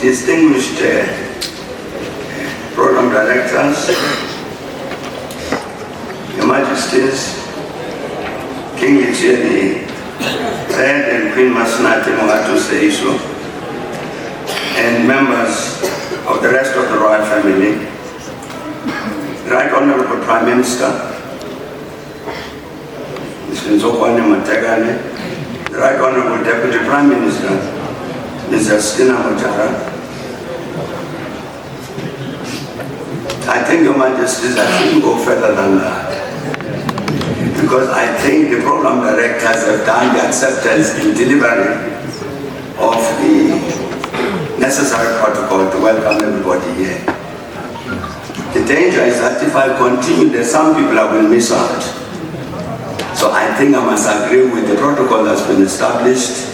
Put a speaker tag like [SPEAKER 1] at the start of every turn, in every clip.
[SPEAKER 1] distinguished program directors, Your Majesties, King Moshoeshoe III and Queen Moshoeshoe II, and members of the rest of the royal family, Right Honorable Prime Minister, Mr. Nzokwane Mategane, the Right Honorable Deputy Prime Minister, Mr. Stina Mojara. I think, Your Majesties, I shouldn't go further than that, because I think the program directors have done the acceptance in delivery of the necessary protocol to welcome everybody here. The danger is that if I continue, there's some people I will miss out. So I think I must agree with the protocol that's been established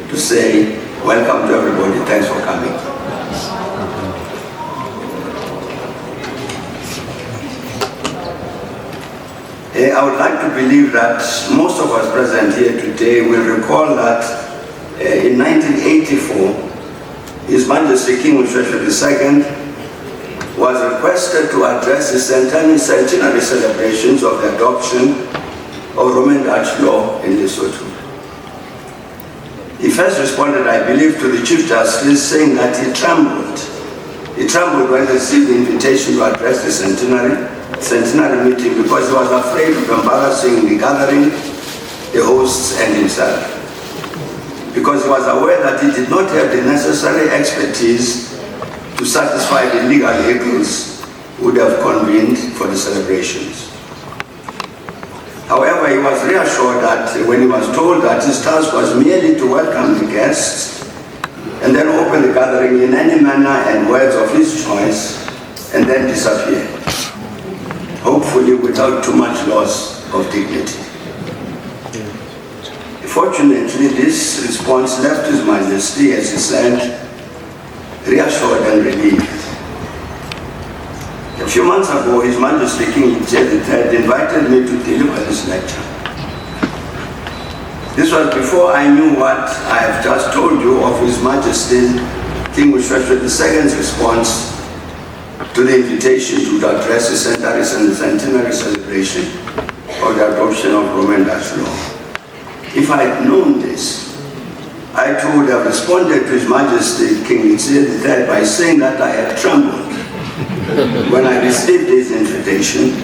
[SPEAKER 1] to say, welcome to everybody, thanks for coming. I would like to believe that most of us present here today will recall that in 1984, His Majesty King Moshoeshoe II was requested to address the centenary celebrations of the adoption of Roman Dutch law in Lesotho. He first responded, I believe, to the Chief Justice, saying that he trembled. He trembled when he received the invitation to address the centenary meeting because he was afraid of embarrassing the gathering, the hosts, and himself. Because he was aware that he did not have the necessary expertise to satisfy the legal hurdles would have convened for the celebrations. However, he was reassured that when he was told that his task was merely to welcome the guests and then open the gathering in any manner and words of his choice and then disappear, hopefully without too much loss of dignity. Fortunately, this response left His Majesty, as he said, reassured and relieved. A few months ago, His Majesty King Moshoeshoe III invited me to deliver this lecture. This was before I knew what I have just told you of His Majesty King Moshoeshoe II's response to the invitation to address the centenary celebration of the adoption of Roman Dutch law. If I had known this, I too would have responded to His Majesty King Moshoeshoe III by saying that I had trembled when I received this invitation,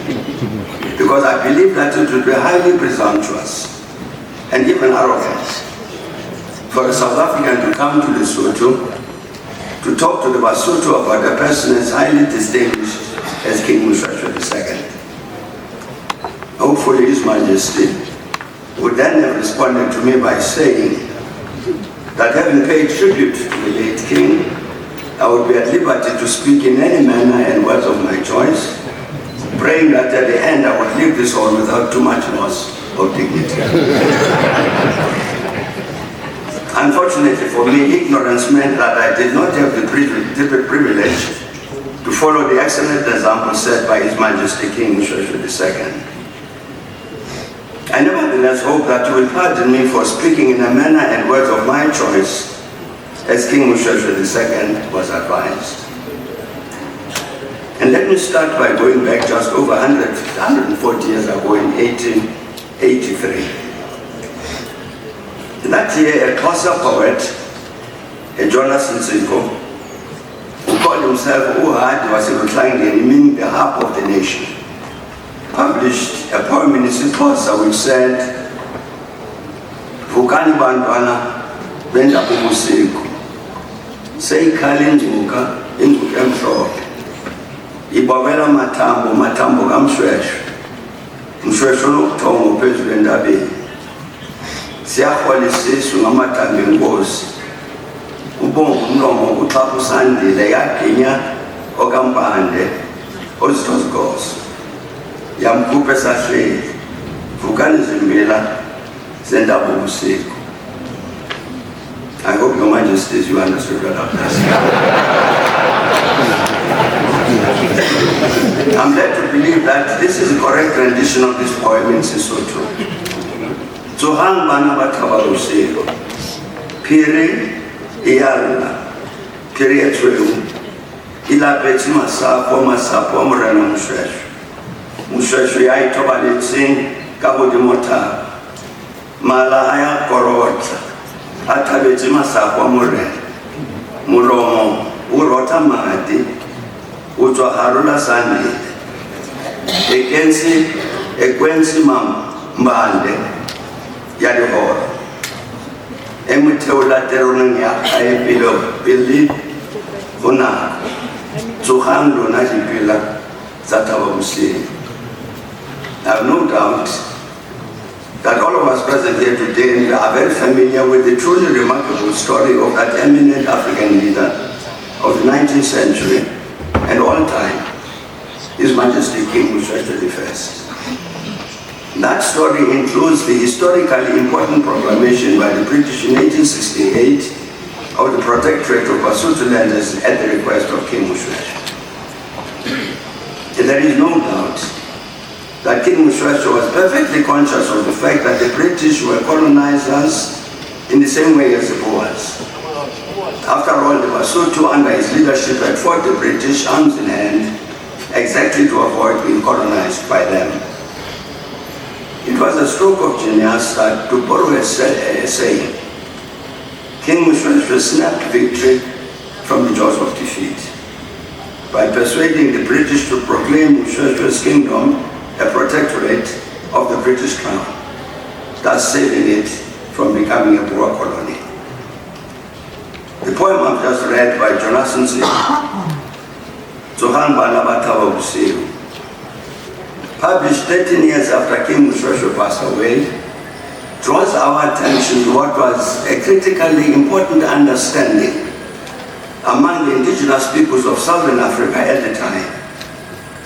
[SPEAKER 1] because I believe that it would be highly presumptuous and even arrogant for a South African to come to Lesotho to talk to the Basotho about a person as highly distinguished as King Moshoeshoe II. Hopefully His Majesty would then have responded to me by saying that having paid tribute to the late King, I would be at liberty to speak in any manner and words of my choice, praying that at the end I would leave this hall without too much loss of dignity. Unfortunately for me, ignorance meant that I did not have the privilege to follow the excellent example set by His Majesty King Moshoeshoe II. I nevertheless hope that you will pardon me for speaking in a manner and words of my choice as King Moshoeshoe II was advised. And let me start by going back just over 140 years ago in 1883. That year, a Xhosa poet, Jonas Nsiko, who called himself Uhad, was reclining, meaning the harp of the nation, published a poem in Xhosa which said, Vukani bantwana benda ubusiku, seyikhali inzuka emhlophe, ibabela matambo kaMoshoeshoe, Moshoeshoe lokuthongo phezulu entabeni. Siyahola isisu ngamathambo enkosi, ubonga umlomo uxapha usandile yaginya okampande ozithozikoso, yamkhupha esahleli, vukani zimbila zendaba ubusiku. I hope Your Majesties you understood what I've just said. I'm glad to believe that this is the correct rendition of this poem in Sesotho. So hang bana ba thaba bosigo, phiri iyalla, period weu ilapetsi masapo morena Moshoeshoe. Moshoeshoe ya itobaletseng ka godimo thaba, mala a ya korotla a thabetse masapo a morena, molomo o rota madi o tswa garola sanele ekwensi mbande ya dihora e motheola teroneng ya gae pele go nako. Tsogang lona dipela tsa Thabo Mbeki. I have no doubt that all of us present here today are very familiar with the truly remarkable story of that eminent African leader of the 19th century and all time, His Majesty King Moshoeshoe I. That story includes the historically important proclamation by the British in 1868 of the Protectorate of Basotho Landers at the request of King Moshoeshoe. There is no doubt that King Moshoeshoe was perfectly conscious of the fact that the British were colonizers in the same way as the Boers. After all, the Basotho under his leadership had fought the British arms in hand exactly to avoid being colonized by them. It was a stroke of genius that, to borrow a saying, King Moshoeshoe snapped victory from the jaws of defeat by persuading the British to proclaim Moshoeshoe's kingdom a protectorate of the British Crown, thus saving it from becoming a Boer colony. The poem I've just read by Jonathan Thabo Mbeki, published 13 years after King Moshoeshoe passed away, draws our attention to what was a critically important understanding among the indigenous peoples of Southern Africa at the time,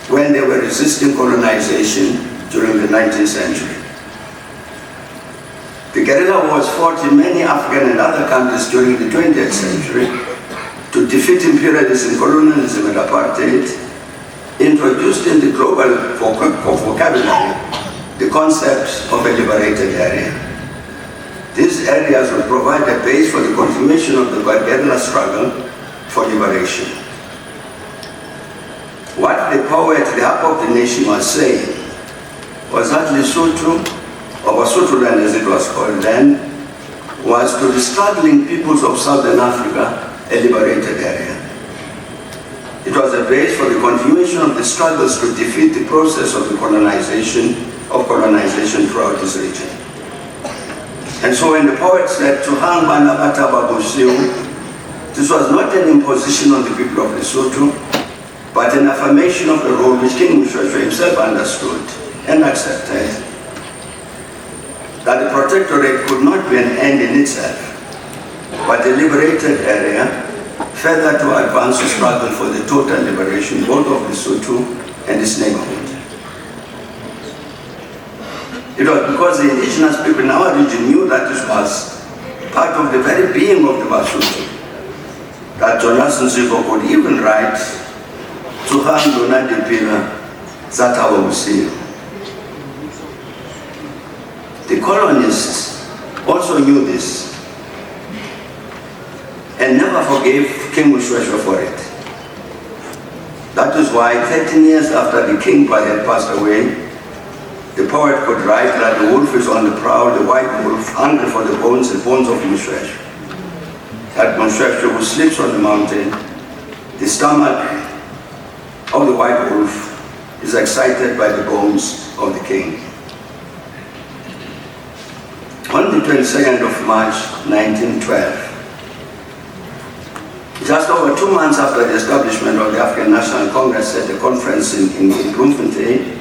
[SPEAKER 1] when they were resisting colonization during the 19th century. The guerrilla wars fought in many African and other countries during the 20th century to defeat imperialism, colonialism, and apartheid, introduced in the global vocabulary the concept of a liberated area. These areas will provide a base for the continuation of the guerrilla struggle for liberation. What the poet, the Harp of the Nation, was saying was that Lesotho, or Basotho land as it was called then, was to the struggling peoples of Southern Africa a liberated area. It was a base for the continuation of the struggles to defeat the process of the colonization throughout this region. And so when the poet said, "Tsogang bana ba Thaba Mbeki," this was not an imposition on the people of Lesotho, but an affirmation of the role which King Moshoeshoe himself understood and accepted, that the protectorate could not be an end in itself, but a liberated area further to advance the struggle for the total liberation both of Lesotho and its neighborhood. It was because the indigenous people in our region knew that this was part of the very being of the Basotho that Jonathan could even write "Tsogang lona dipela tsa Thabo Mbeki." The colonists also knew this and never forgave King Moshoeshoe for it. That is why 13 years after the king had passed away, the poet could write that the wolf is on the prowl, the white wolf, hungry for the bones of Moshoeshoe. That Moshoeshoe who sleeps on the mountain, the stomach of the white wolf is excited by the bones of the king. On the 22nd of March 1912, just over 2 months after the establishment of the African National Congress at the conference in Bloemfontein,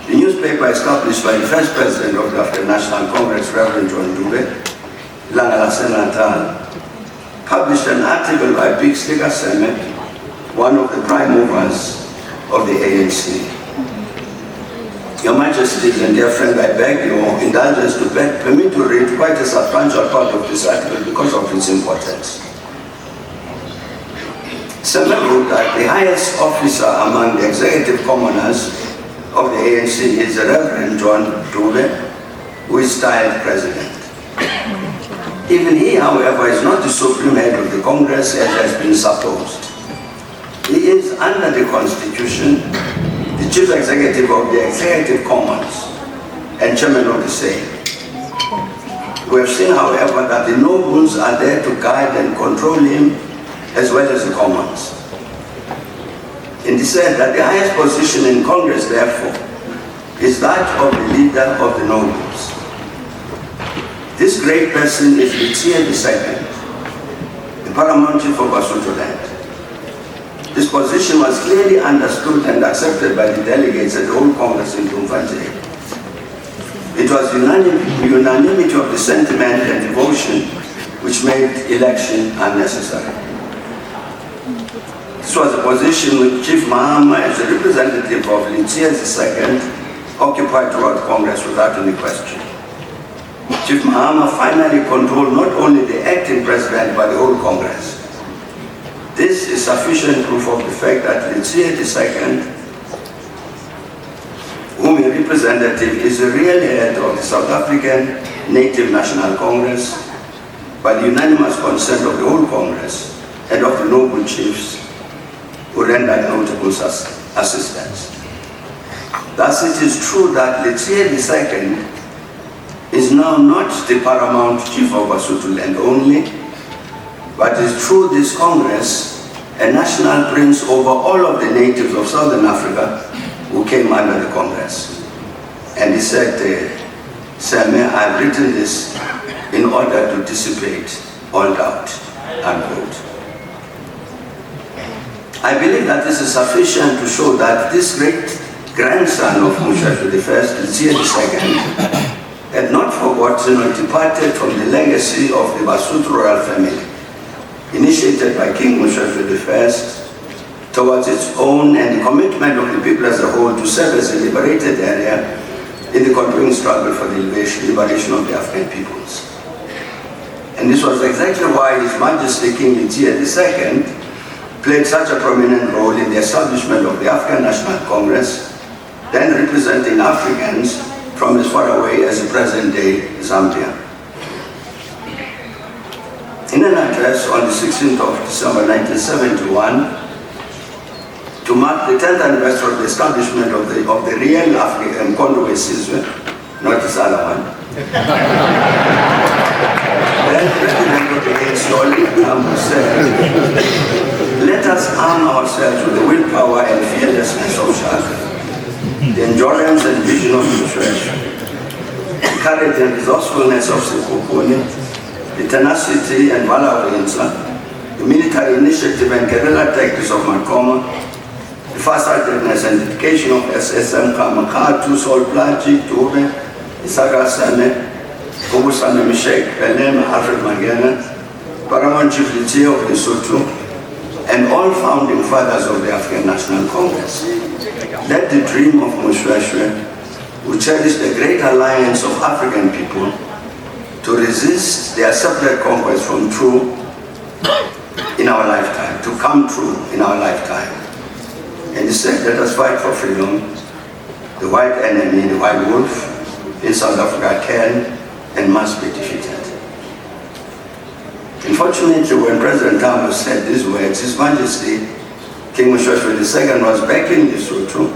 [SPEAKER 1] the newspaper established by the first president of the African National Congress, Reverend John Dube, Langa Natal, published an article by Big Sticker Semet, one of the prime movers of the ANC. Your Majesties and dear friend, I beg your indulgence to permit to read quite a substantial part of this article because of its importance. Semet wrote that the highest officer among the executive commoners of the ANC is the Reverend John Dube, who is styled president. Even he, however, is not the supreme head of the Congress as has been supposed. He is, under the Constitution, the chief executive of the Executive Commons and chairman of the same. We have seen, however, that the nobles are there to guide and control him as well as the commons. And he said that the highest position in Congress, therefore, is that of the leader of the nobles. This great person is His Excellency II, the paramount chief of Basotho land. This position was clearly understood and accepted by the delegates at the whole Congress in Bloemfontein. It was unanimity of the sentiment and devotion which made election unnecessary. This was a position which Chief Mahama, as a representative of His II, occupied throughout Congress without any question. Chief Mahama finally controlled not only the acting president but the whole Congress. This is sufficient proof of the fact that His II, whom he represented, is the real head of the South African Native National Congress by the unanimous consent of the whole Congress and of the noble chiefs who rendered notable assistance. Thus it is true that His II is now not the paramount chief of Basotho land only, but is through this Congress a national prince over all of the natives of Southern Africa who came under the Congress. And he said, Sir, I've written this in order to dissipate all doubt, unquote. I believe that this is sufficient to show that this great grandson of Moshoeshoe I, His II, had not forgotten or departed from the legacy of the Basotho royal family, initiated by King Moshoeshoe I, towards its own and the commitment of the people as a whole to serve as a liberated area in the continuing struggle for the liberation of the African peoples. And this was exactly why His Majesty King II played such a prominent role in the establishment of the African National Congress, then representing Africans from as far away as the present-day Zambia. In an address on the 16th of December 1971, to mark the 10th anniversary of the establishment of the real African Congo Sizwe, not this other one, then President of the ANC said, let us arm ourselves with the willpower and fearlessness of Shaka, the endurance and vision of Moshoeshoe, the courage and resourcefulness of Sekhukhune, the tenacity and valor of Insa, the military initiative and guerrilla tactics of Makoma, the farsightedness and dedication of SSM Kamakatu, Sol Plaji, Dube, Isaga Sane, Obusame Mishek, Pelem, Alfred Mangena, Paramount Chief Litie of Lesotho, and all founding fathers of the African National Congress. Let the dream of Moshoeshoe, who cherished the great alliance of African people to resist their separate conquest from true in our lifetime, to come true in our lifetime. And he said, let us fight for freedom. The white enemy, the white wolf in South Africa can and must be defeated. Unfortunately, when President Thabo said these words, His Majesty King Moshoeshoe II was back in Lesotho,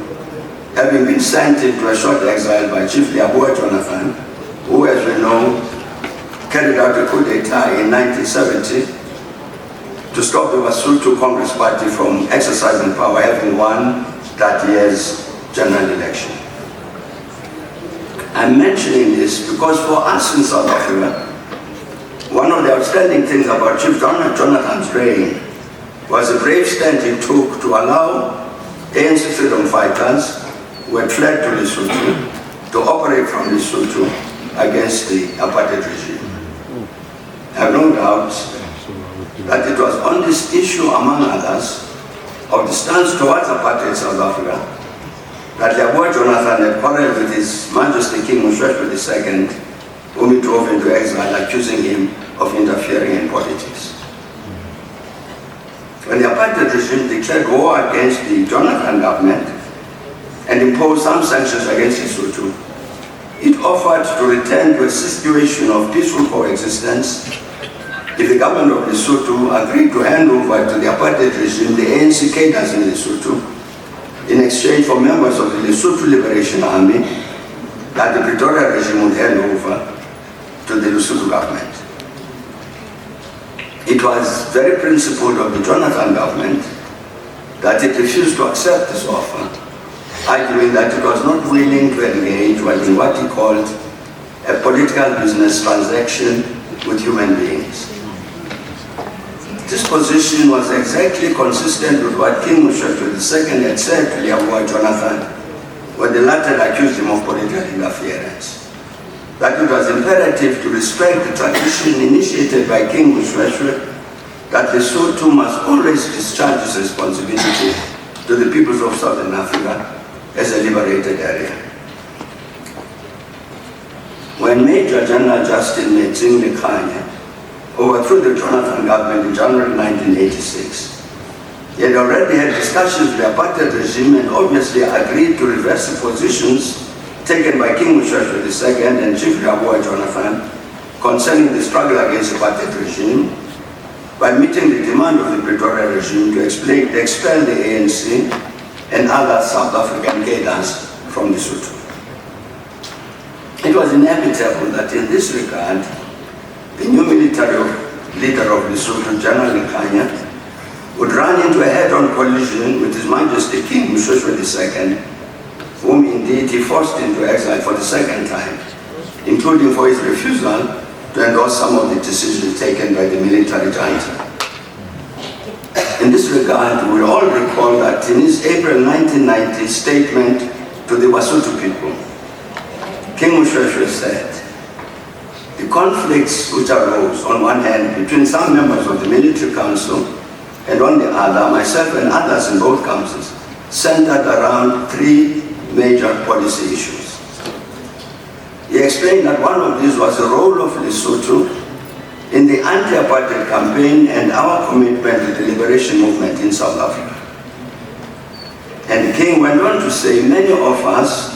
[SPEAKER 1] having been sent into a short exile by Chief Liaboa Jonathan, who, as we know, carried out a coup d'etat in 1970 to stop the Basotho Congress Party from exercising power, having won that year's general election. I'm mentioning this because for us in South Africa, one of the outstanding things about Chief Jonathan's reign was the brave stand he took to allow ANC freedom fighters who had fled to Lesotho to operate from Lesotho against the apartheid regime. I have no doubt that it was on this issue, among others, of the stance towards apartheid South Africa, that Liaboa Jonathan had quarreled with His Majesty King Moshoeshoe II, whom he drove into exile, accusing him of interfering in politics. When the apartheid regime declared war against the Jonathan government and imposed some sanctions against Lesotho, it offered to return to a situation of peaceful coexistence if the government of Lesotho agreed to hand over to the apartheid regime the ANC cadres in Lesotho in exchange for members of the Lesotho Liberation Army that the Pretoria regime would hand over to the Lesotho government. It was very principled of the Jonathan government that it refused to accept this offer, arguing that it was not willing to engage in what he called a political business transaction with human beings. This position was exactly consistent with what King Moshoeshoe II had said to Liaboa Jonathan when the latter accused him of political interference. That it was imperative to respect the tradition initiated by King Moshoeshoe that Lesotho must always discharge its responsibility to the peoples of Southern Africa as a liberated area. When Major General Justin Metzing Lekhanya overthrew the Jonathan government in January 1986, he had already had discussions with the apartheid regime and obviously agreed to reverse the positions taken by King Moshoeshoe II and Chief Liaboa Jonathan concerning the struggle against the apartheid regime by meeting the demand of the Pretoria regime to expel the ANC and other South African cadres from Lesotho. It was inevitable that in this regard, the new military leader of Lesotho, General Lekhanya, would run into a head-on collision with His Majesty King Moshoeshoe II, whom indeed he forced into exile for the second time, including for his refusal to endorse some of the decisions taken by the military junta. In this regard, we all recall that in his April 1990 statement to the Basotho people, King Moshoeshoe said, "The conflicts which arose on one hand between some members of the military council and on the other, myself and others in both councils, centered around three major policy issues." He explained that one of these was the role of Lesotho in the anti-apartheid campaign and our commitment to the liberation movement in South Africa. And the King went on to say, many of us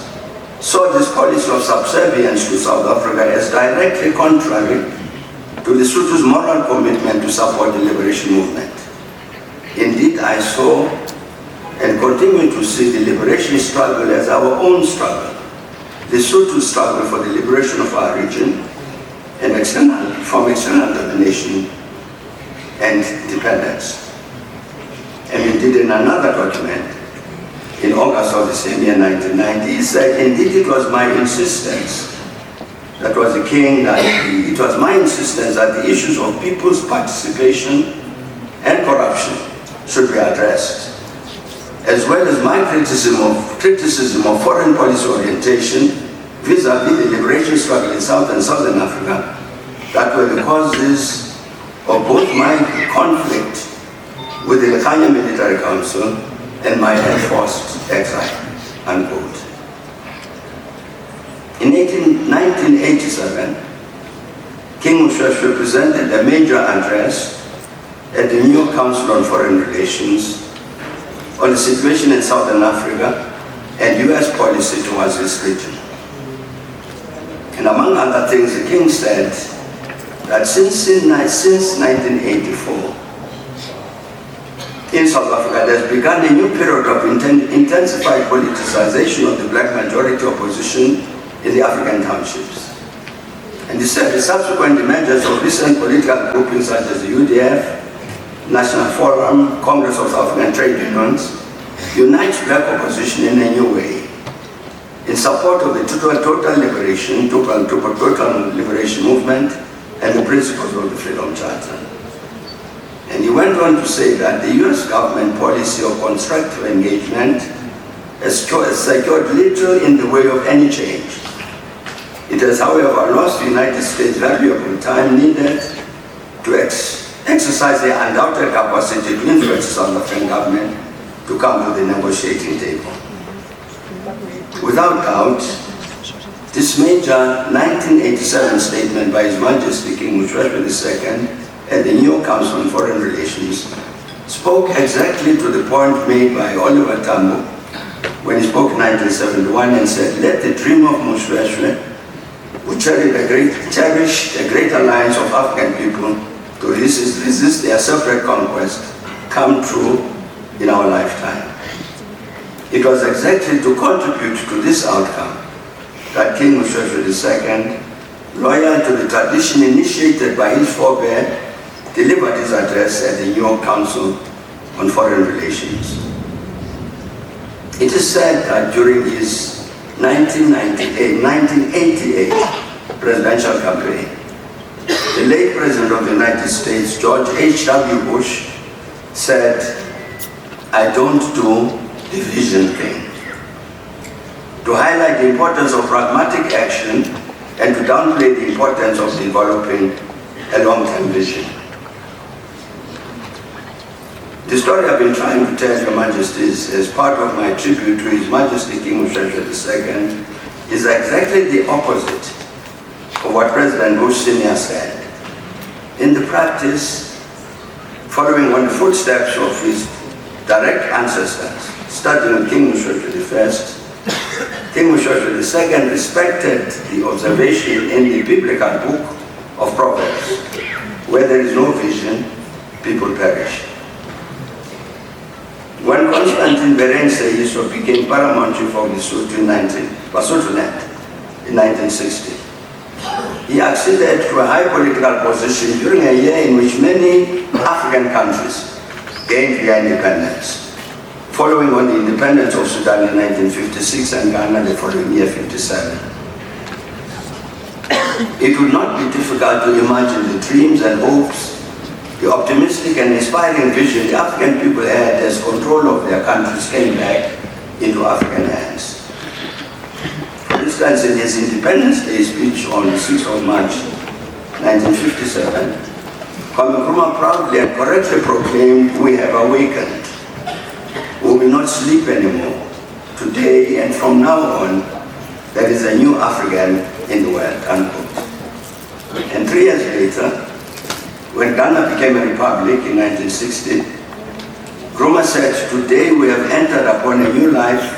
[SPEAKER 1] saw this policy of subservience to South Africa as directly contrary to Lesotho's moral commitment to support the liberation movement. Indeed, I saw and continue to see the liberation struggle as our own struggle, Lesotho's struggle for the liberation of our region and from external domination and dependence. And indeed, in another document, in August of the same year, 1990, he said, indeed, it was my insistence, that was the King, it was my insistence that the issues of people's participation and corruption should be addressed, as well as my criticism of foreign policy orientation vis-a-vis the liberation struggle in South and Southern Africa, that were the causes of both my conflict with the Lekhanya Military Council and my enforced exile, unquote. In 1987, King Moshoeshoe presented a major address at the new Council on Foreign Relations on the situation in Southern Africa and US policy towards this region. And among other things, the King said that since 1984, in South Africa, there's begun a new period of intensified politicization of the black majority opposition in the African townships. And he said the subsequent emergence of recent political groupings such as the UDF, National Forum, Congress of South African Trade Unions, unites black opposition in a new way in support of the total liberation movement and the principles of the Freedom Charter. And he went on to say that the US government policy of constructive engagement has secured little in the way of any change. It has, however, lost the United States valuable time needed to exercise the undoubted capacity to influence the South African government to come to the negotiating table. Without doubt, this major 1987 statement by His Majesty King Moshoeshoe II at the new Council on Foreign Relations spoke exactly to the point made by Oliver Tambo when he spoke in 1971 and said, "Let the dream of Moshoeshoe who cherished a great alliance of African people to resist their separate conquest, come true in our lifetime. It was exactly to contribute to this outcome that King Moshoeshoe II, loyal to the tradition initiated by his forebear, delivered his address at the New York Council on Foreign Relations. It is said that during his 1988 presidential campaign, the late President of the United States, George H.W. Bush, said, "I don't do division, King," to highlight the importance of pragmatic action and to downplay the importance of developing a long-term vision. The story I've been trying to tell Your Majesties as part of my tribute to His Majesty King Moshoeshoe II is exactly the opposite of what President Bush Sr. said. In the practice, following on the footsteps of his direct ancestors, starting with King Moshoeshoe I, King Moshoeshoe II respected the observation in the biblical book of Proverbs, where there is no vision, people perish. When Constantine Berense became paramount chief of Lesotho in 1960, he acceded to a high political position during a year in which many African countries gained their independence, following on the independence of Sudan in 1956 and Ghana the following year, 57. It would not be difficult to imagine the dreams and hopes, the optimistic and inspiring vision the African people had as control of their countries came back into African hands. For instance, in his Independence Day speech on the 6th of March 1957, Kwame Nkrumah proudly and correctly proclaimed, "We have awakened. We will not sleep anymore. Today and from now on, there is a new African in the world," unquote. And 3 years later, when Ghana became a republic in 1960, Nkrumah said, "Today we have entered upon a new life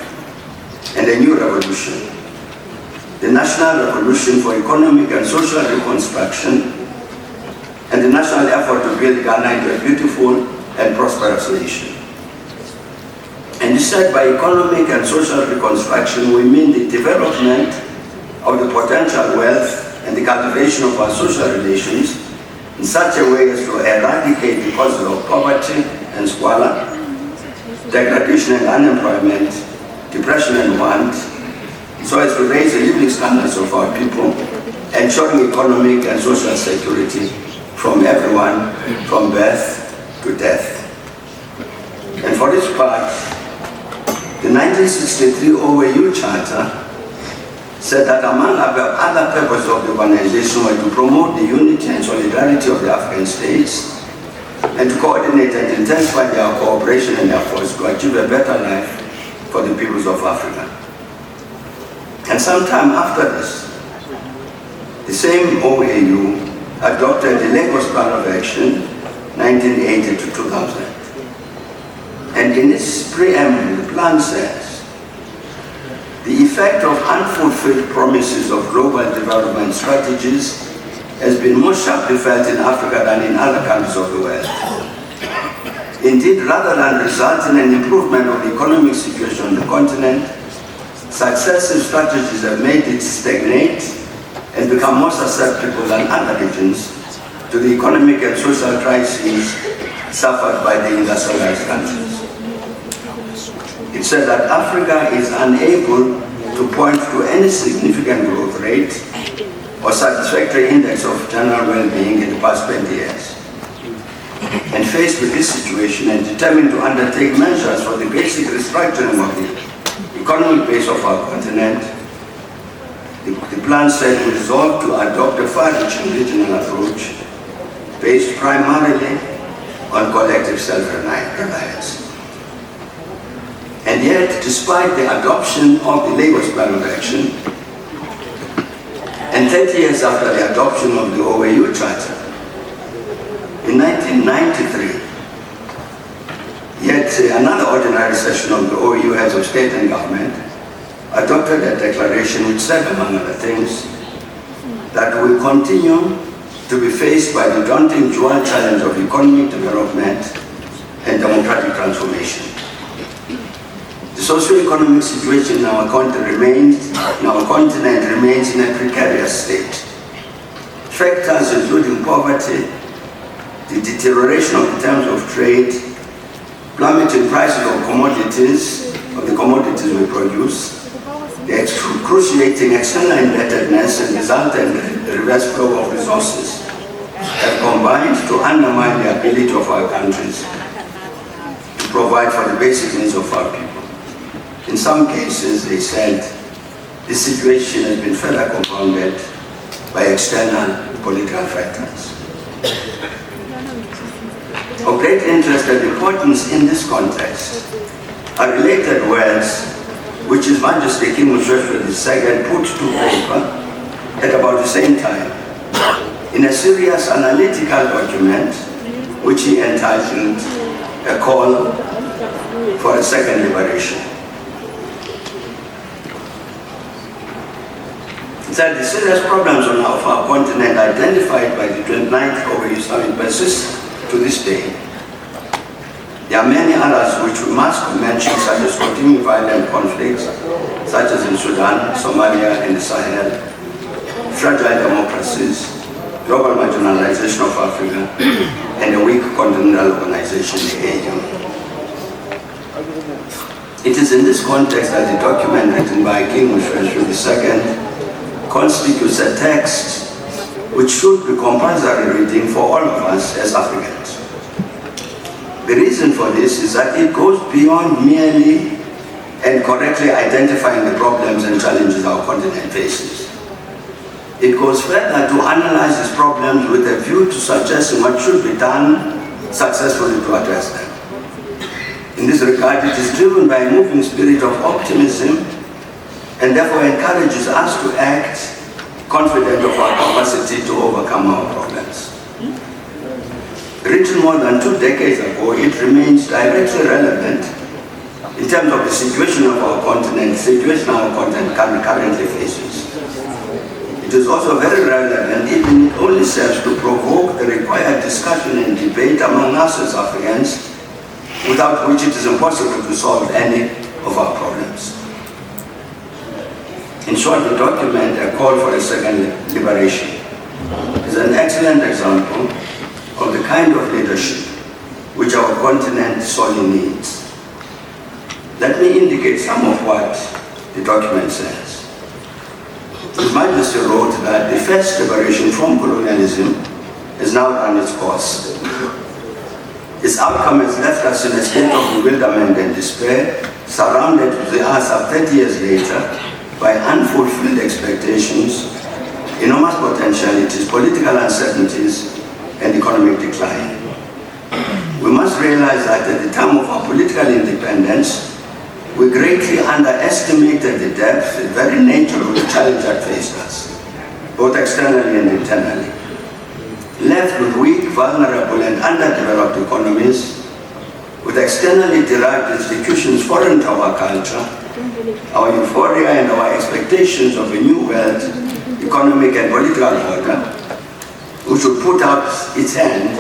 [SPEAKER 1] and a new revolution. The national revolution for economic and social reconstruction and the national effort to build Ghana into a beautiful and prosperous nation." And he said, by economic and social reconstruction, we mean the development of the potential wealth and the cultivation of our social relations in such a way as to eradicate the causes of poverty and squalor, degradation and unemployment, depression and want, so as to raise the living standards of our people, ensuring economic and social security from everyone, from birth to death. And for this part, the 1963 OAU Charter said that among other purposes of the organization were to promote the unity and solidarity of the African states and to coordinate and intensify their cooperation and efforts to achieve a better life for the peoples of Africa. And sometime after this, the same OAU adopted the Lagos Plan of Action, 1980 to 2000. And in its preamble, the plan says, "The effect of unfulfilled promises of global development strategies has been more sharply felt in Africa than in other countries of the world. Indeed, rather than result in an improvement of the economic situation on the continent, successive strategies have made it stagnate and become more susceptible than other regions to the economic and social crises suffered by the industrialized countries." It said that Africa is unable to point to any significant growth rate or satisfactory index of general well-being in the past 20 years. And faced with this situation and determined to undertake measures for the basic restructuring of the economic base of our continent, the plan said we resolved to adopt a far-reaching regional approach based primarily on collective self-reliance. And yet, despite the adoption of the Lagos Plan of Action, and 30 years after the adoption of the OAU Charter, in 1993, yet another ordinary session of the OAU Heads of State and Government adopted a declaration which said, among other things, that we continue to be faced by the daunting dual challenge of economic development and democratic transformation. The socio-economic situation in our continent remains in a precarious state. Factors including poverty, the deterioration of the terms of trade, plummeting prices of the commodities we produce, the excruciating external indebtedness and resultant reverse flow of resources have combined to undermine the ability of our countries to provide for the basic needs of our people. In some cases, they said, the situation has been further compounded by external political factors. Of great interest and importance in this context are related words which His Majesty King Moshoeshoe II put to paper at about the same time in a serious analytical document which he entitled A Call for a Second Liberation. He said the serious problems of our continent identified by the 29th OAU Summit persist to this day. There are many others which we must mention, such as continuing violent conflicts, such as in Sudan, Somalia, and the Sahel, fragile democracies, global marginalization of Africa, and a weak continental organization, the AU. It is in this context that the document written by King Moshoeshoe II constitutes a text which should be compulsory reading for all of us as Africans. The reason for this is that it goes beyond merely and correctly identifying the problems and challenges our continent faces. It goes further to analyze these problems with a view to suggesting what should be done successfully to address them. In this regard, it is driven by a moving spirit of optimism and therefore encourages us to act confident of our capacity to overcome our problems. Written more than 2 decades ago, it remains directly relevant in terms of the situation of our continent, currently faces. It is also very relevant, even it only serves to provoke the required discussion and debate among us as Africans, without which it is impossible to solve any of our problems. In short, the document, A Call for a Second Liberation, is an excellent example of the kind of leadership which our continent sorely needs. Let me indicate some of what the document says. His Majesty wrote that the first liberation from colonialism has now run its course. Its outcome has left us in a state of bewilderment and despair, surrounded with us 30 years later by unfulfilled expectations, enormous potentialities, political uncertainties, and economic decline. We must realize that at the time of our political independence, we greatly underestimated the depth, the very nature of the challenge that faced us, both externally and internally. Left with weak, vulnerable, and underdeveloped economies, with externally derived institutions foreign to our culture, our euphoria and our expectations of a new world, economic and political order, which should put out its hand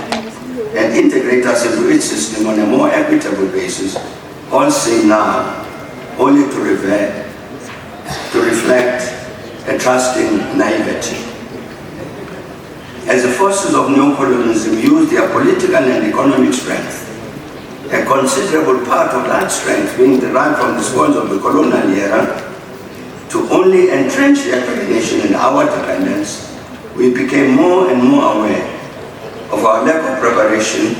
[SPEAKER 1] and integrate us into its system on a more equitable basis, all seem now only to reflect a trusting naivety. As the forces of neocolonialism use their political and economic strength, a considerable part of that strength being derived from the spoils of the colonial era, to only entrench their domination and our dependence, we became more and more aware of our lack of preparation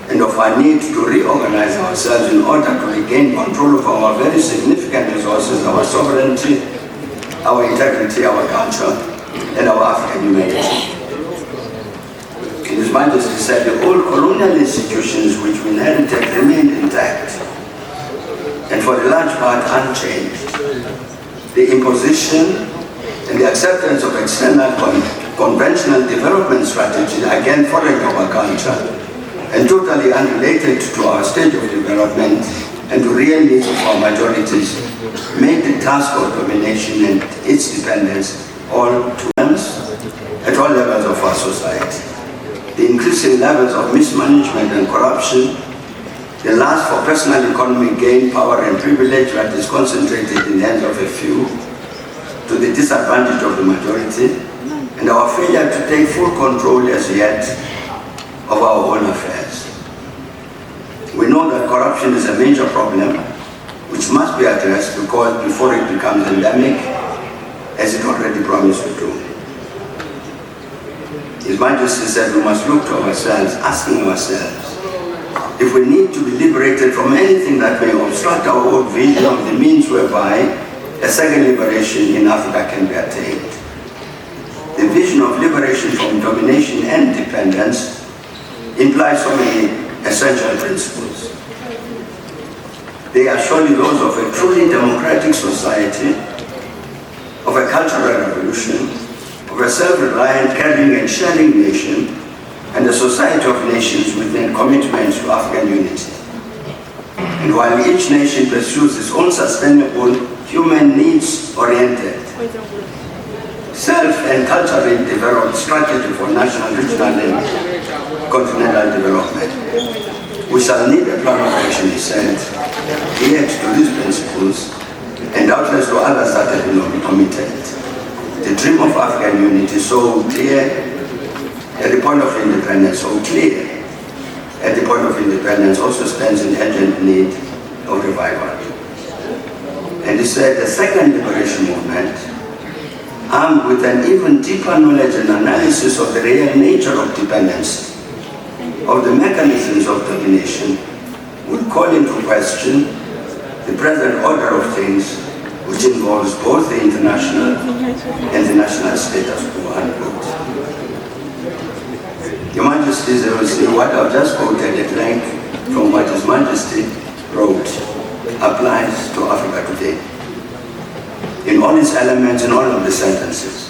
[SPEAKER 1] and of our need to reorganize ourselves in order to regain control of our very significant resources, our sovereignty, our integrity, our culture, and our African humanity. His Majesty said the old colonial institutions which we inherited remained intact and for the large part unchanged. The imposition and the acceptance of external conventional development strategies, again foreign to our culture and totally unrelated to our stage of development and to real needs of our majorities, made the task of domination and its dependence all terms at all levels of our society. The increasing levels of mismanagement and corruption, the lust for personal economic gain, power and privilege that is concentrated in the hands of a few to the disadvantage of the majority, and our failure to take full control as yet of our own affairs. We know that corruption is a major problem which must be addressed because before it becomes endemic, as it already promised to do. His Majesty said we must look to ourselves, asking ourselves if we need to be liberated from anything that may obstruct our own vision of the means whereby a second liberation in Africa can be attained. The vision of liberation from domination and dependence implies so many essential principles. They are surely those of a truly democratic society, of a cultural revolution, of a self-reliant, caring and sharing nation, and a society of nations with their commitments to African unity. And while each nation pursues its own sustainable, human needs-oriented, self- and culturally developed strategy for national, regional, and continental development, we shall need a plan of action, he said, geared to these principles, and doubtless to others that have been committed. The dream of African unity so clear at the point of independence, so clear at the point of independence, also stands in urgent need of revival. And he said the second liberation movement, armed with an even deeper knowledge and analysis of the real nature of dependence, of the mechanisms of domination, would call into question the present order of things, which involves both the international and the national status quo, unquote. Your Majesty, they will see what I've just quoted at length from what His Majesty wrote applies to Africa today. In all its elements, in all of the sentences.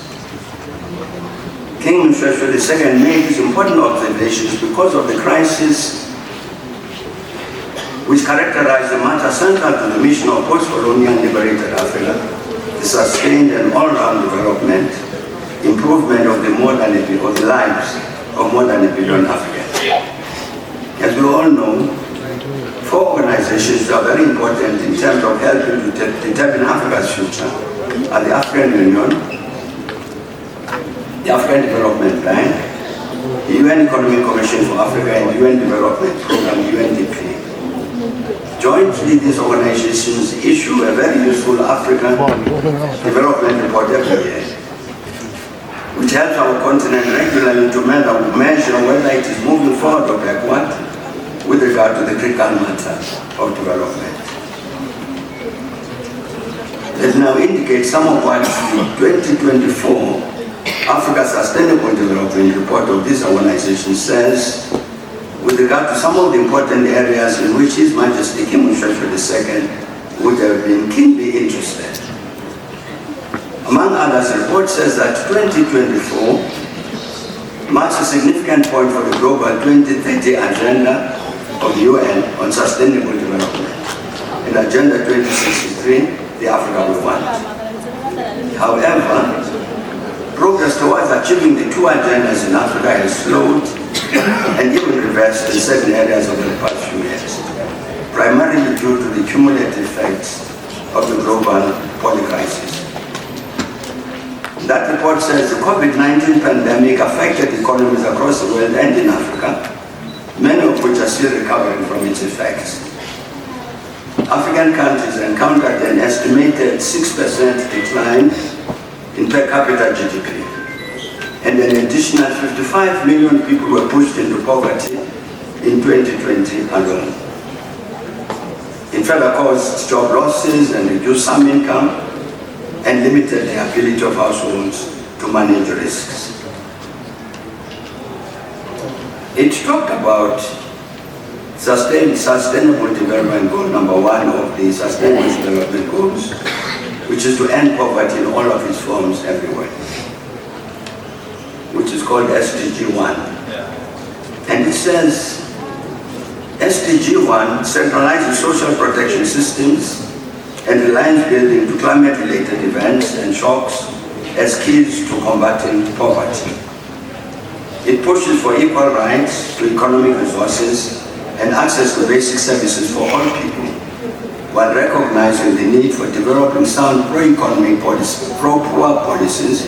[SPEAKER 1] King Moshoeshoe II made these important observations because of the crisis which characterized the matter central to the mission of post-colonial liberated Africa, the sustained and all-round development, improvement of the lives of more than a billion Africans. As we all know, four organizations are very important in terms of helping to determine Africa's future are the African Union, the African Development Bank, the UN Economic Commission for Africa, and the UN Development Program, UNDP. Jointly, these organizations issue a very useful African development report every year, which helps our continent regularly to measure whether it is moving forward or backward with regard to the critical matter of development. Let's now indicate some of what the 2024 Africa Sustainable Development Report of this organization says with regard to some of the important areas in which His Majesty King Moshoeshoe II would have been keenly interested. Among others, the report says that 2024 marks a significant point for the global 2030 agenda of the UN on sustainable development, and Agenda 2063, the Africa we want. However, progress towards achieving the two agendas in Africa has slowed and even reversed in certain areas over the past few years, primarily due to the cumulative effects of the global polycrisis. That report says the COVID-19 pandemic affected economies across the world and in Africa, many of which are still recovering from its effects. African countries encountered an estimated 6% decline in per capita GDP, and an additional 55 million people were pushed into poverty in 2020 alone. It further caused job losses and reduced some income and limited the ability of households to manage risks. It talked about sustainable development goal number 1 of the sustainable development goals, which is to end poverty in all of its forms everywhere, which is called SDG 1. And it says, SDG 1 centralizes social protection systems and alliance building to climate-related events and shocks as keys to combating poverty. It pushes for equal rights to economic resources and access to basic services for all people, while recognizing the need for developing sound pro-economic policies, pro-poor policies,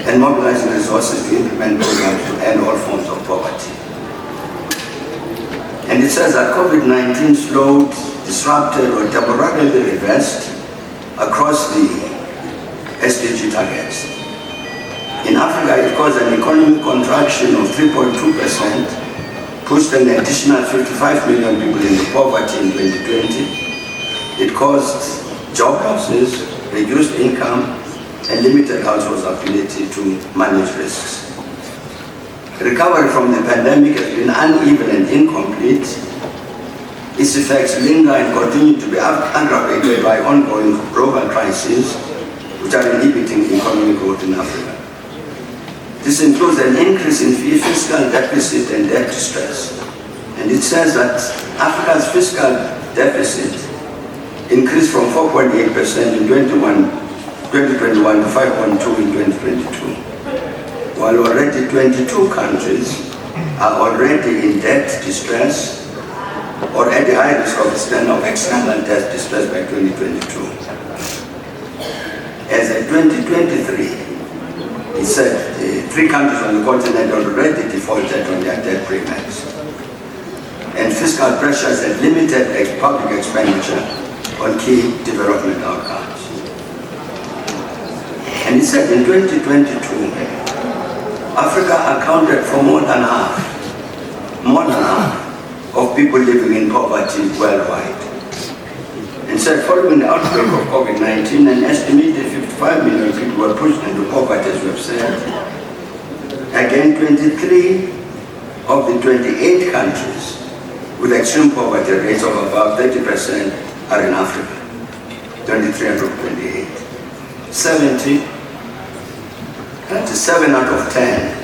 [SPEAKER 1] and mobilizing resources to implement programs to end all forms of poverty. And it says that COVID-19 slowed, disrupted, or temporarily reversed across the SDG targets. In Africa, it caused an economic contraction of 3.2%, pushed an additional 55 million people into poverty in 2020. It caused job losses, reduced income, and limited households' ability to manage risks. Recovery from the pandemic has been uneven and incomplete. Its effects linger and continue to be aggravated by ongoing global crises, which are inhibiting economic growth in Africa. This includes an increase in fiscal deficit and debt distress. And it says that Africa's fiscal deficit increased from 4.8% in 2021 to 5.2% in 2022, while already 22 countries are already in debt distress or at the high risk of external debt distress by 2022. As of 2023, it said 3 countries on the continent already defaulted on their debt payments, and fiscal pressures had limited public expenditure on key development outcomes. And it said in 2022, Africa accounted for more than half of people living in poverty worldwide. And said following the outbreak of COVID-19, an estimated 55 million people were pushed into poverty, as we have said. Again, 23 of the 28 countries with extreme poverty rates of above 30% are in Africa. 23 out of 28. 7 out of 10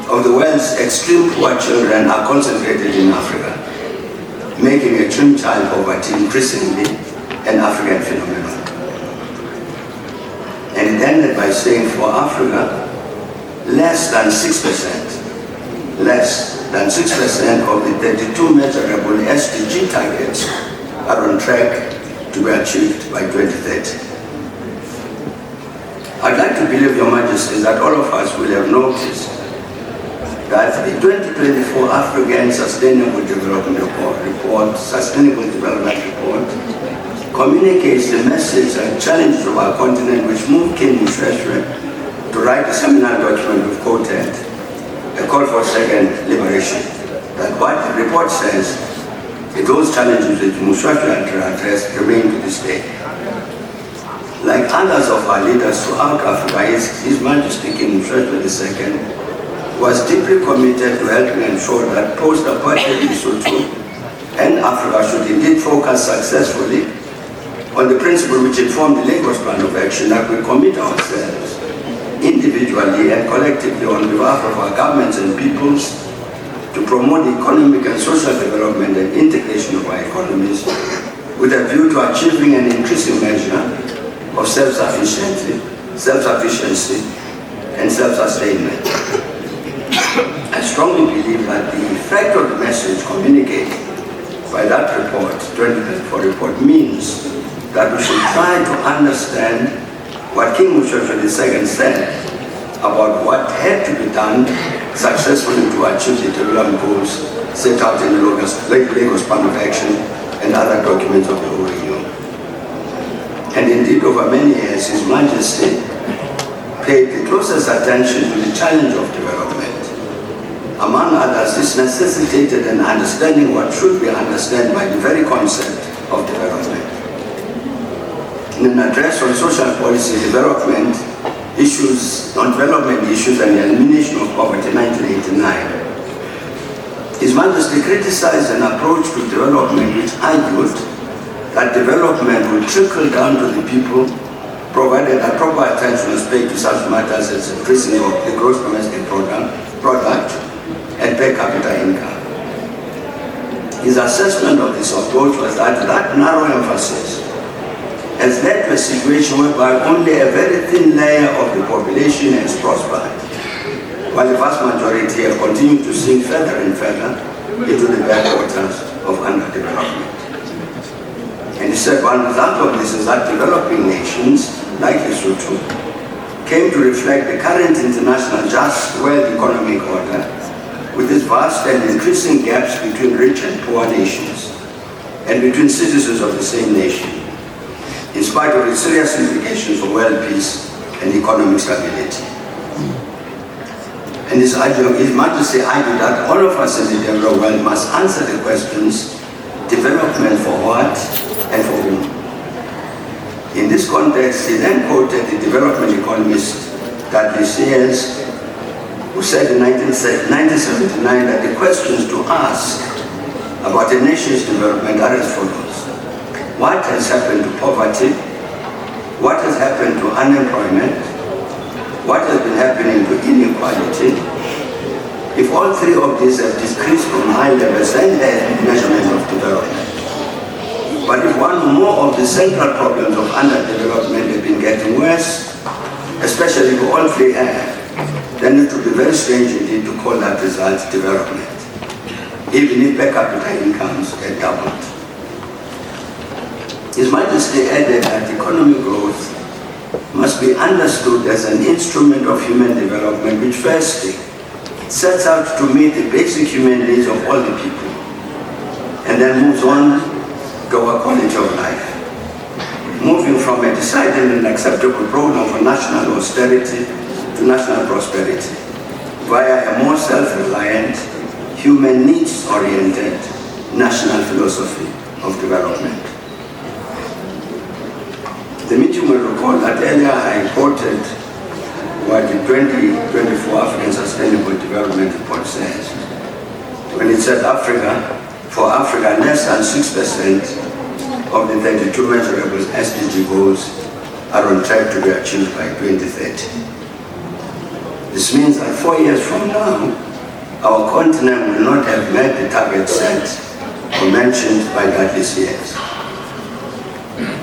[SPEAKER 1] of the world's extreme poor children are concentrated in Africa, making extreme child poverty increasingly an African phenomenon. And it ended by saying for Africa, less than 6% of the 32 measurable SDG targets are on track to be achieved by 2030. I'd like to believe, Your Majesty, that all of us will have noticed that the 2024 African Sustainable Development Report communicates the message and challenges of our continent, which moved King Moshoeshoe to write a seminal document we've quoted, a call for second liberation. That what the report says, those challenges that Moshoeshoe addressed remain to this day. Like others of our leaders throughout Africa, His Majesty King Moshoeshoe II was deeply committed to helping ensure that post-apartheid Lesotho and Africa should indeed focus successfully on the principle which informed the Lagos Plan of Action, that we commit ourselves individually and collectively on behalf of our governments and peoples to promote economic and social development and integration of our economies with a view to achieving an increasing measure of self-sufficiency and self-sustainment. I strongly believe that the effect of the message communicated by that report, 2024 report, means that we should try to understand what King Moshoeshoe II said about what had to be done successfully to achieve the development goals set out in the Lagos Plan of Action and other documents of the OAU. And indeed, over many years, His Majesty paid the closest attention to the challenge of development. Among others, this necessitated an understanding what should be understood by the very concept of development. In an address on social policy development issues and the elimination of poverty in 1989, His Majesty criticized an approach to development which argued that development will trickle down to the people provided that proper attention is paid to such matters as increasing of the gross domestic product and per capita income. His assessment of this approach was that narrow emphasis has led to a situation whereby only a very thin layer of the population has prospered, while the vast majority have continued to sink further and further into the backwaters of underdevelopment. And he said one result of this is that developing nations, like Lesotho, came to reflect the current international just world economic order with its vast and increasing gaps between rich and poor nations and between citizens of the same nation, in spite of its serious implications for world peace and economic stability. And His Majesty argued that all of us in the developed world must answer the questions, development for what and for whom. In this context, he then quoted the development economist Dudley Sears, who said in 1979 that the questions to ask about a nation's development are as follows. What has happened to poverty? What has happened to unemployment? What has been happening to inequality? If all three of these have decreased from high levels, then there is measurement of development. But if one or more of the central problems of underdevelopment have been getting worse, especially if all three have, then it would be very strange indeed to call that result development, even if per capita incomes had doubled. His Majesty added that economic growth must be understood as an instrument of human development which firstly sets out to meet the basic human needs of all the people and then moves on to our quality of life, moving from a decided and acceptable program for national austerity to national prosperity via a more self-reliant, human needs-oriented national philosophy of development. The meeting will recall that earlier I quoted what the 2024 African Sustainable Development Report says, when it said for Africa, less than 6% of the 32 measurables SDG goals are on track to be achieved by 2030. This means that 4 years from now, our continent will not have met the target set or mentioned by Dudley Sears.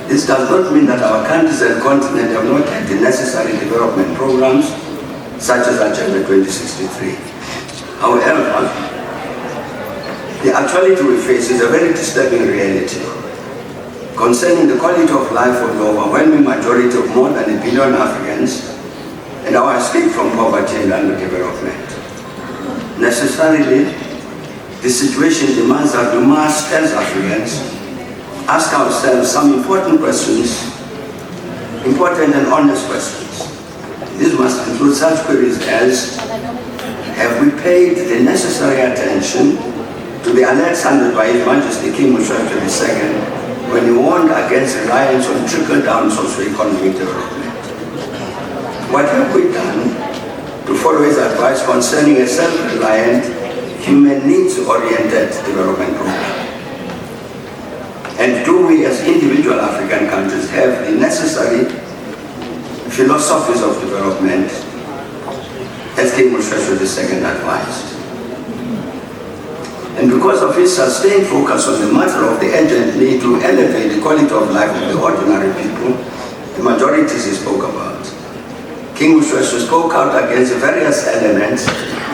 [SPEAKER 1] This does not mean that our countries and continent have not had the necessary development programs, such as Agenda 2063. However, the actuality we face is a very disturbing reality concerning the quality of life of the overwhelming majority of more than 1 billion Africans and our escape from poverty and underdevelopment. Necessarily, the situation demands that we must, as Africans, ask ourselves some important questions, important and honest questions. This must include such queries as, have we paid the necessary attention to the alert sounded by His Majesty King Moshoeshoe II when he warned against reliance on trickle-down socio-economic development? What have we done to follow his advice concerning a self-reliant, human needs-oriented development program? And do we as individual African countries have the necessary philosophies of development as King Moshoeshoe II advised? And because of his sustained focus on the matter of the urgent need to elevate the quality of life of the ordinary people, the majorities he spoke about, King Moshoeshoe spoke out against the various elements,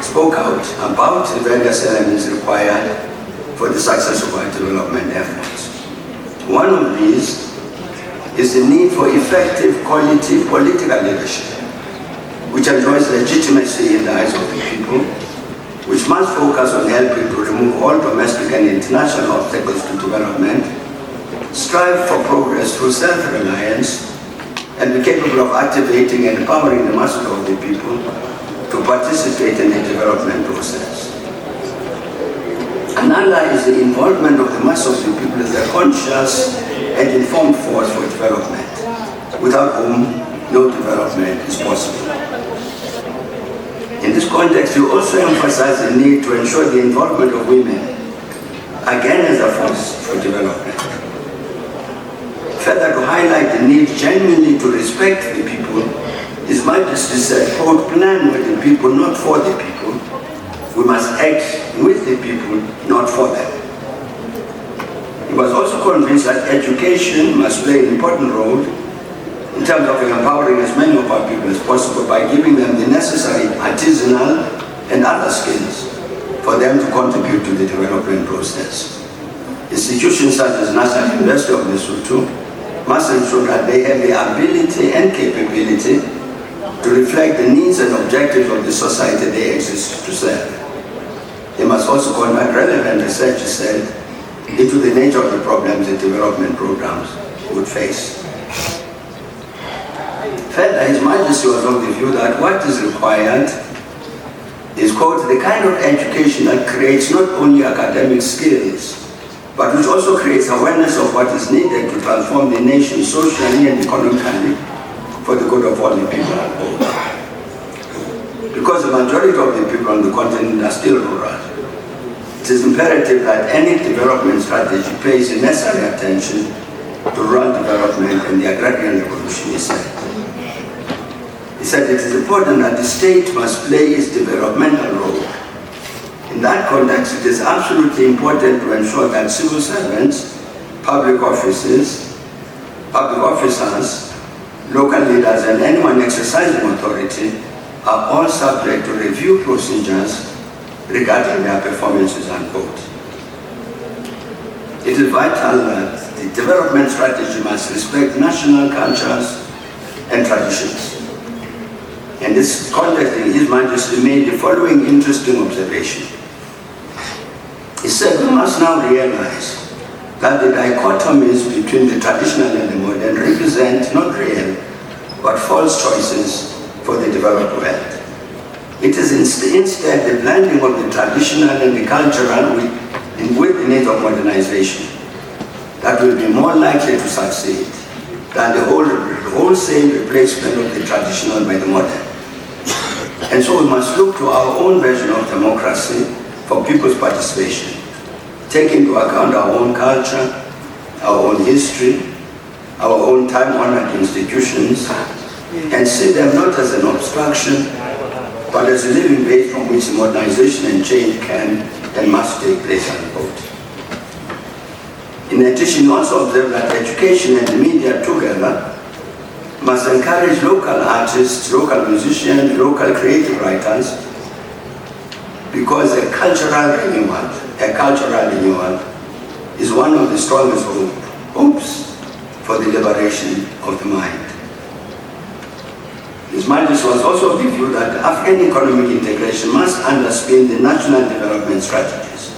[SPEAKER 1] spoke out about the various elements required for the success of our development efforts. One of these is the need for effective quality political leadership, which enjoys legitimacy in the eyes of the people, which must focus on helping to remove all domestic and international obstacles to development, strive for progress through self-reliance, and be capable of activating and empowering the masses of the people to participate in the development process. Another is the involvement of the mass of the people as a conscious and informed force for development, without whom no development is possible. In this context, you also emphasize the need to ensure the involvement of women, again as a force for development. Further, to highlight the need genuinely to respect the people, His Majesty said, quote, plan with the people, not for the people. We must act with the people, not for them. He was also convinced that education must play an important role in terms of empowering as many of our people as possible by giving them the necessary artisanal and other skills for them to contribute to the development process. Institutions such as National University of Lesotho must ensure that they have the ability and capability to reflect the needs and objectives of the society they exist to serve. They must also conduct relevant research, he said, into the nature of the problems the development programs would face. Further, His Majesty was of the view that what is required is, quote, the kind of education that creates not only academic skills, but which also creates awareness of what is needed to transform the nation socially and economically for the good of all the people involved. Because the majority of the people on the continent are still rural, it is imperative that any development strategy pays the necessary attention to rural development and the agrarian revolution, he said. He said it is important that the state must play its developmental role. In that context, it is absolutely important to ensure that civil servants, public officers, local leaders, and anyone exercising authority are all subject to review procedures regarding their performances, unquote. It is vital that the development strategy must respect national cultures and traditions. In this context, His Majesty made the following interesting observation. He said, we must now realize that the dichotomies between the traditional and the modern represent not real, but false choices for the developed world. It is instead the blending of the traditional and the cultural with the need of modernization that will be more likely to succeed than the wholesale replacement of the traditional by the modern. And so we must look to our own version of democracy for people's participation, take into account our own culture, our own history, our own time-honored institutions, and see them not as an obstruction, but as a living base from which modernization and change can and must take place, unquote. In addition, also observe that education and the media together must encourage local artists, local musicians, local creative writers, because a cultural renewal is one of the strongest hopes for the liberation of the mind. His Majesty was also of the view that African economic integration must underpin the national development strategies,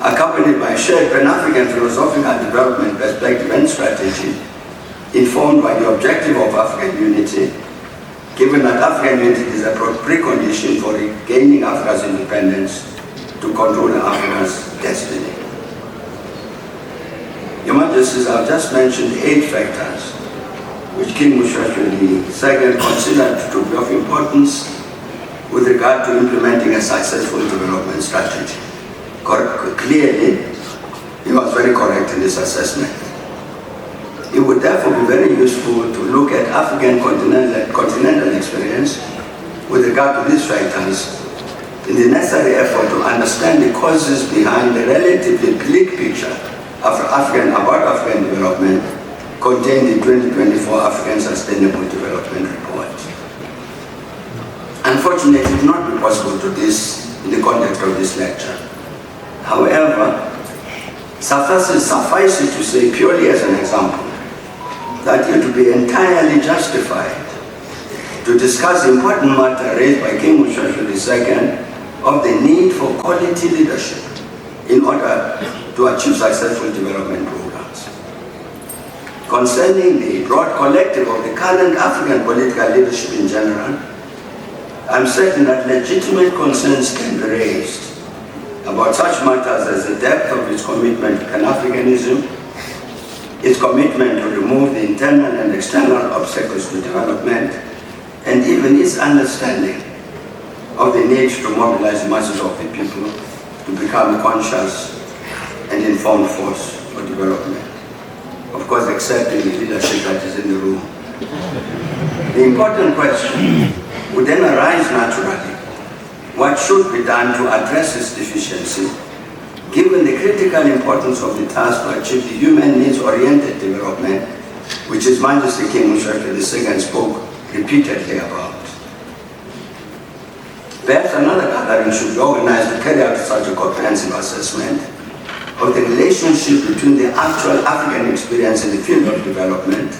[SPEAKER 1] accompanied by a shared Pan-African philosophical development perspective and strategy, informed by the objective of African unity, given that African unity is a precondition for regaining Africa's independence to control Africa's destiny. Your Majesties, I've just mentioned 8 factors which King Moshoeshoe II considered to be of importance with regard to implementing a successful development strategy. Clearly, he was very correct in this assessment. It would therefore be very useful to look at African continental experience with regard to these factors in the necessary effort to understand the causes behind the relatively bleak picture about African development contained in 2024 African Sustainable Development Report. Unfortunately, it will not be possible to do this in the context of this lecture. However, suffice it to say, purely as an example, that it would be entirely justified to discuss the important matter raised by King Moshoeshoe II of the need for quality leadership in order to achieve successful development programs. Concerning the broad collective of the current African political leadership in general, I'm certain that legitimate concerns can be raised about such matters as the depth of its commitment to Pan-Africanism, its commitment to remove the internal and external obstacles to development, and even its understanding of the need to mobilize masses of the people to become a conscious and informed force for development. Of course, except in the leadership that is in the room. The important question would then arise naturally. What should be done to address this deficiency given the critical importance of the task to achieve the human needs-oriented development, which His Majesty King Moshoeshoe II spoke repeatedly about. Perhaps another gathering should be organized to carry out such a comprehensive assessment of the relationship between the actual African experience in the field of development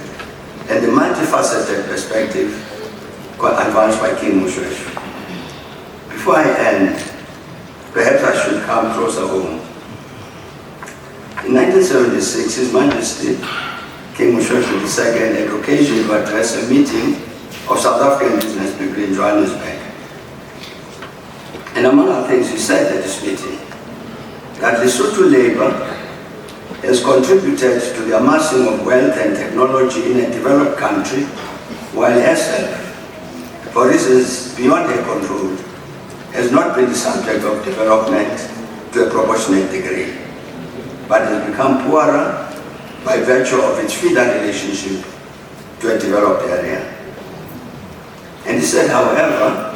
[SPEAKER 1] and the multifaceted perspective advanced by King Moshoeshoe. Before I end, perhaps I should come closer home. In 1976, His Majesty King Moshoeshoe II had occasion to address a meeting of South African business people in Johannesburg. And among other things, he said at this meeting that Lesotho labor has contributed to the amassing of wealth and technology in a developed country, while herself, for reasons beyond her control, has not been the subject of development to a proportionate degree, but has become poorer by virtue of its feeder relationship to a developed area. And he said, however,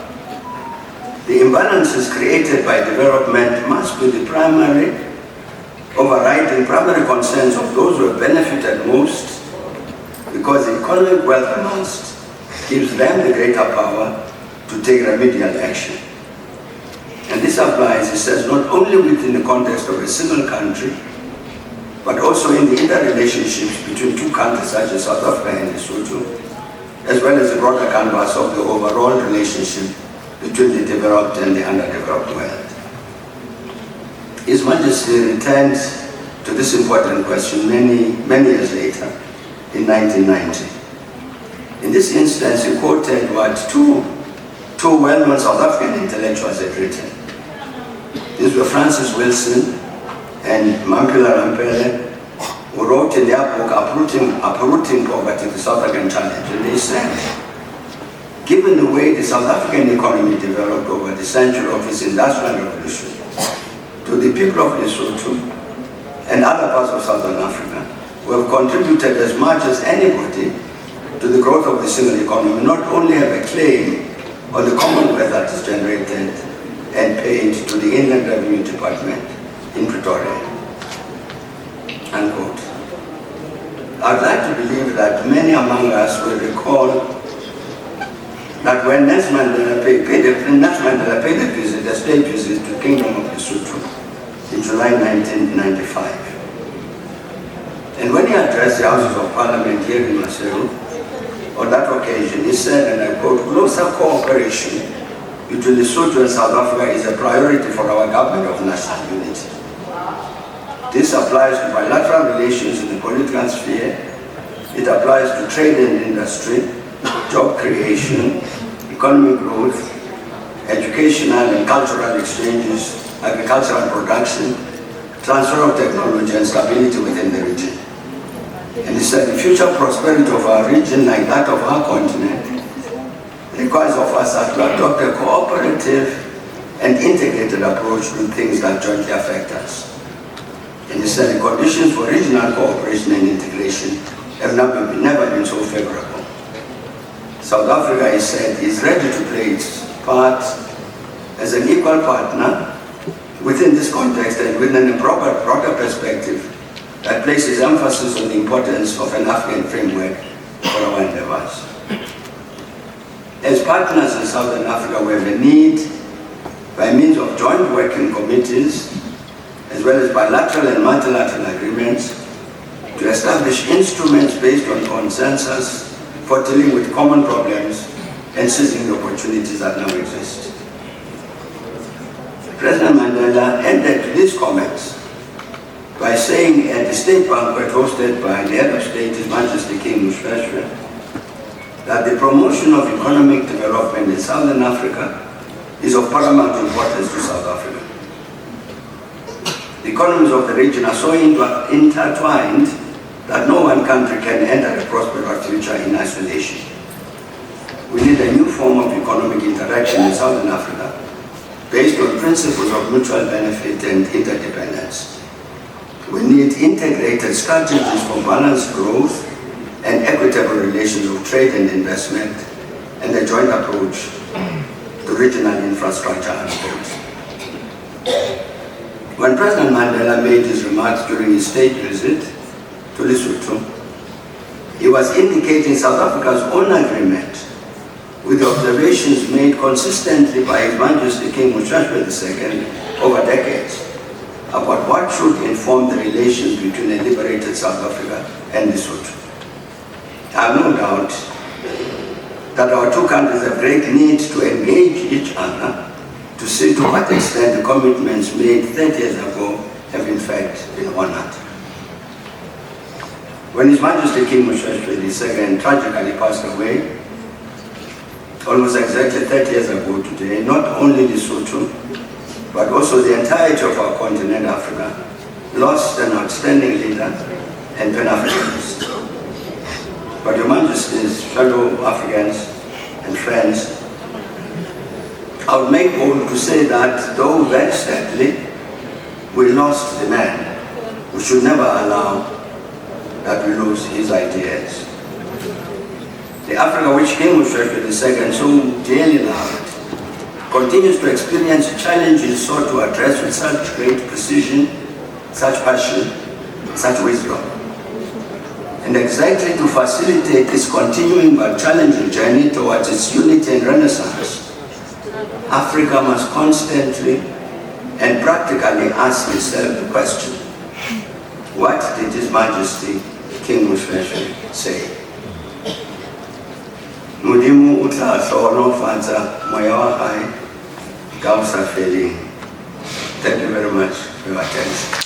[SPEAKER 1] the imbalances created by development must be the primary concerns of those who have benefited most, because the economic wealth amassed gives them the greater power to take remedial action. And this applies, he says, not only within the context of a single country, but also in the interrelationships between two countries such as South Africa and Lesotho, as well as the broader canvas of the overall relationship between the developed and the underdeveloped world. His Majesty returned to this important question many years later, in 1990. In this instance, he quoted what two well-known South African intellectuals had written. These were Francis Wilson and Mampila Rampele, who wrote in their book, Uprooting Poverty, the South African Challenge. And they said, given the way the South African economy developed over the century of its industrial revolution, to the people of Lesotho and other parts of Southern Africa, who have contributed as much as anybody to the growth of the single economy, not only have a claim on the commonwealth that is generated and paid to the Inland Revenue Department in Pretoria. Unquote. I'd like to believe that many among us will recall that when Nelson Mandela paid a visit, a state visit to the Kingdom of Lesotho in July 1995. And when he addressed the Houses of Parliament here in Maseru, on that occasion, he said, and I quote, closer cooperation between Lesotho and South Africa is a priority for our government of national unity. This applies to bilateral relations in the political sphere. It applies to trade and industry, job creation, economic growth, educational and cultural exchanges, agricultural production, transfer of technology and stability within the region. And he said the future prosperity of our region, like that of our continent, requires of us that we adopt a cooperative and integrated approach to things that jointly affect us. And he said the conditions for regional cooperation and integration have never been so favorable. South Africa, he said, is ready to play its part as an equal partner within this context and within a broader perspective that places emphasis on the importance of an African framework for our endeavors. As partners in Southern Africa, we have a need, by means of joint working committees, as well as bilateral and multilateral agreements, to establish instruments based on consensus for dealing with common problems and seizing the opportunities that now exist. President Mandela ended these comments by saying at the state banquet hosted by the head of state, His Majesty King Moshoeshoe, that the promotion of economic development in Southern Africa is of paramount importance to South Africa. The economies of the region are so intertwined that no one country can enter a prosperous future in isolation. We need a new form of economic interaction in Southern Africa based on principles of mutual benefit and interdependence. We need integrated strategies for balanced growth and equitable relations of trade and investment, and a joint approach to regional infrastructure and growth. When President Mandela made his remarks during his state visit to Lesotho, he was indicating South Africa's own agreement with the observations made consistently by His Majesty King Moshoeshoe II over decades about what should inform the relations between a liberated South Africa and Lesotho. I have no doubt that our two countries have great need to engage each other to see to what extent the commitments made 30 years ago have in fact been honored. When His Majesty King Moshoeshoe II tragically passed away, almost exactly 30 years ago today, not only Lesotho, but also the entirety of our continent, Africa, lost an outstanding leader and Pan-Africanist. But Your Majesty's fellow Africans and friends, I would make bold to say that though very sadly we lost the man, we should never allow that we lose his ideas. The Africa which King Moshoeshoe II so dearly loved continues to experience challenges sought to address with such great precision, such passion, such wisdom. And exactly to facilitate this continuing but challenging journey towards its unity and renaissance, Africa must constantly and practically ask itself the question, what did His Majesty King Moshoeshoe say? Modimo o tla hlohonolofatsa moya wa hae ka ho sa feleng. Thank you very much for your attention.